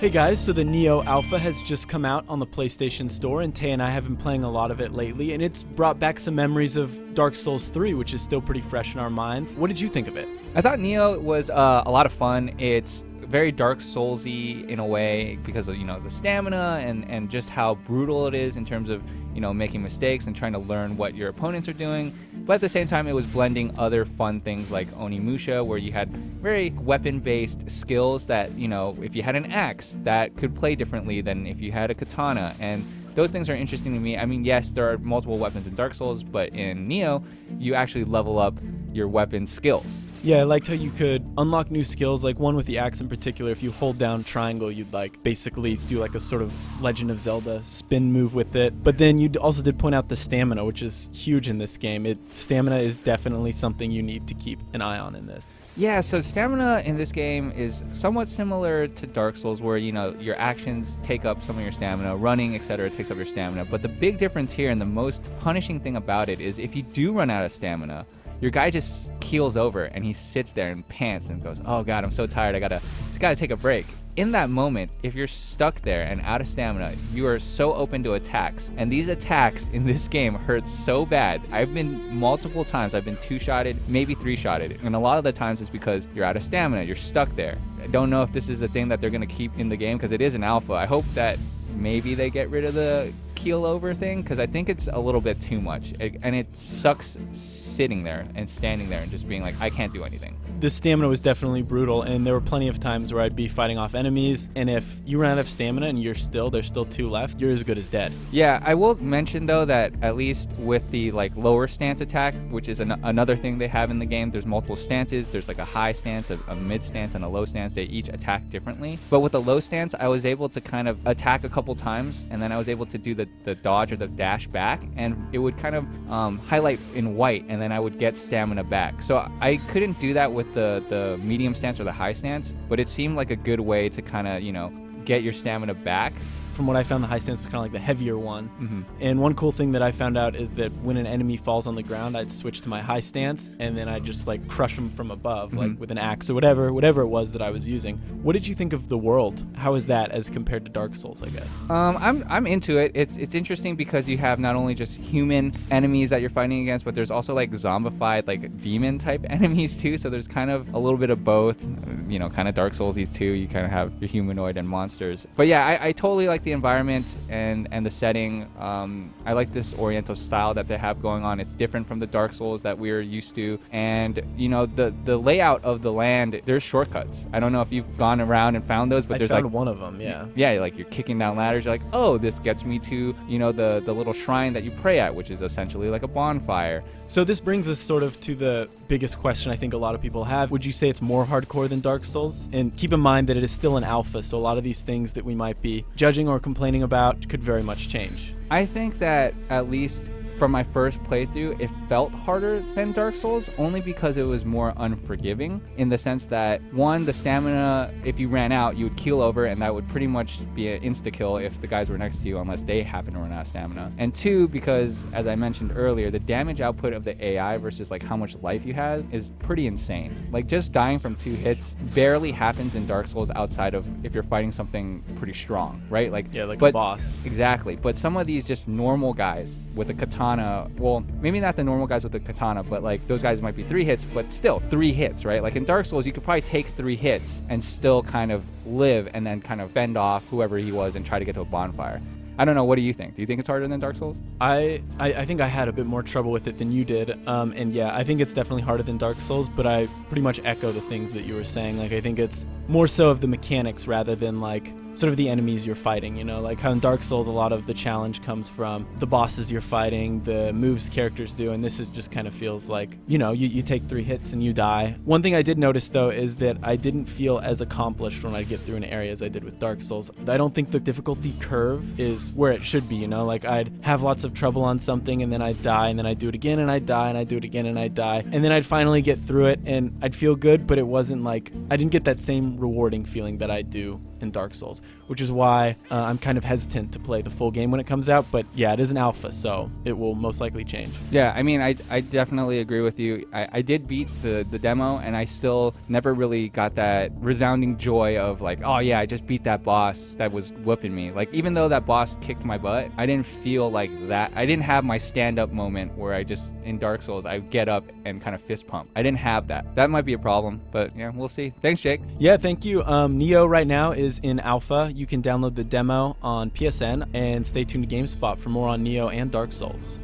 Hey guys, so the Nioh Alpha has just come out on the PlayStation Store, and Tay and I have been playing a lot of it lately, and it's brought back some memories of Dark Souls 3, which is still pretty fresh in our minds. What did you think of it? I thought Nioh was a lot of fun. It's very Dark Souls-y in a way because of, the stamina and just how brutal it is in terms of, making mistakes and trying to learn what your opponents are doing. But at the same time, it was blending other fun things like Onimusha, where you had very weapon-based skills that, if you had an axe, that could play differently than if you had a katana. And those things are interesting to me. I mean, yes, there are multiple weapons in Dark Souls, but in Nioh, you actually level up your weapon skills. Yeah, I liked how you could unlock new skills, like one with the axe in particular. If you hold down triangle, you'd basically do a sort of Legend of Zelda spin move with it. But then you also did point out the stamina, which is huge in this game. Stamina is definitely something you need to keep an eye on in this. Yeah, so stamina in this game is somewhat similar to Dark Souls, where, your actions take up some of your stamina, running, etc. takes up your stamina. But the big difference here and the most punishing thing about it is if you do run out of stamina, your guy just keels over and he sits there and pants and goes, "Oh God, I'm so tired. I gotta take a break." In that moment, if you're stuck there and out of stamina, you are so open to attacks. And these attacks in this game hurt so bad. I've been multiple times, I've been 2-shotted, maybe 3-shotted. And a lot of the times it's because you're out of stamina, you're stuck there. I don't know if this is a thing that they're gonna keep in the game because it is an alpha. I hope that maybe they get rid of the keel over thing, because I think it's a little bit too much. And it sucks sitting there and standing there and just being like, I can't do anything. The stamina was definitely brutal, and there were plenty of times where I'd be fighting off enemies, and if you run out of stamina and there's still 2 left, you're as good as dead. Yeah, I will mention though that at least with the lower stance attack, which is another thing they have in the game, there's multiple stances. There's a high stance, a mid stance, and a low stance. They each attack differently. But with the low stance, I was able to kind of attack a couple times, and then I was able to do the dodge or the dash back, and it would kind of highlight in white, and then I would get stamina back. So I couldn't do that with the medium stance or the high stance, but it seemed like a good way to kind of, get your stamina back. From what I found, the high stance was kind of like the heavier one. Mm-hmm. And one cool thing that I found out is that when an enemy falls on the ground, I'd switch to my high stance, and then I'd just crush them from above, with an axe or whatever it was that I was using. What did you think of the world? How is that as compared to Dark Souls, I guess? I'm into it. It's interesting because you have not only just human enemies that you're fighting against, but there's also zombified demon type enemies too. So there's kind of a little bit of both. Kind of Dark Souls-y too. You kind of have your humanoid and monsters. But yeah, I totally like the environment and the setting. I like this Oriental style that they have going on. It's different from the Dark Souls that we're used to. And the layout of the land, there's shortcuts. I don't know if you've gone around and found those, but there's found one of them. Yeah, you're kicking down ladders. You're like, oh, this gets me to the little shrine that you pray at, which is essentially like a bonfire. So this brings us sort of to the biggest question I think a lot of people have. Would you say it's more hardcore than Dark Souls? And keep in mind that it is still an alpha, so a lot of these things that we might be judging or complaining about could very much change. I think that at least from my first playthrough, it felt harder than Dark Souls, only because it was more unforgiving in the sense that, one, the stamina, if you ran out, you would keel over, and that would pretty much be an insta-kill if the guys were next to you, unless they happen to run out of stamina. And two, because, as I mentioned earlier, the damage output of the AI versus how much life you have is pretty insane. Just dying from 2 hits barely happens in Dark Souls outside of if you're fighting something pretty strong, right? A boss. Exactly. But some of these just normal guys with a katana, well, maybe not the normal guys with the katana, but those guys might be 3 hits, but still 3 hits, right? In Dark Souls, you could probably take 3 hits and still kind of live and then kind of fend off whoever he was and try to get to a bonfire. I don't know. What do you think? Do you think it's harder than Dark Souls? I think I had a bit more trouble with it than you did. And yeah, I think it's definitely harder than Dark Souls, but I pretty much echo the things that you were saying. I think it's more so of the mechanics rather than sort of the enemies you're fighting, how in Dark Souls a lot of the challenge comes from the bosses you're fighting, the moves characters do, and this is just kind of feels like, you take 3 hits and you die. One thing I did notice though is that I didn't feel as accomplished when I get through an area as I did with Dark Souls. I don't think the difficulty curve is where it should be, I'd have lots of trouble on something and then I'd die and then I'd do it again and I'd die and I'd do it again and I'd die, and then I'd finally get through it and I'd feel good, but it wasn't I didn't get that same rewarding feeling that I do in Dark Souls, which is why I'm kind of hesitant to play the full game when it comes out. But yeah, it is an alpha, so it will most likely change. Yeah, I mean, I definitely agree with you. I did beat the demo, and I still never really got that resounding joy of like, oh yeah, I just beat that boss that was whooping me. Like, even though that boss kicked my butt, I didn't feel like that. I didn't have my stand-up moment where I just, in Dark Souls, I get up and kind of fist pump. I didn't have that. That might be a problem, but yeah, we'll see. Thanks, Jake. Yeah, thank you. Nioh right now is in alpha. You can download the demo on PSN, and stay tuned to GameSpot for more on Nioh and Dark Souls.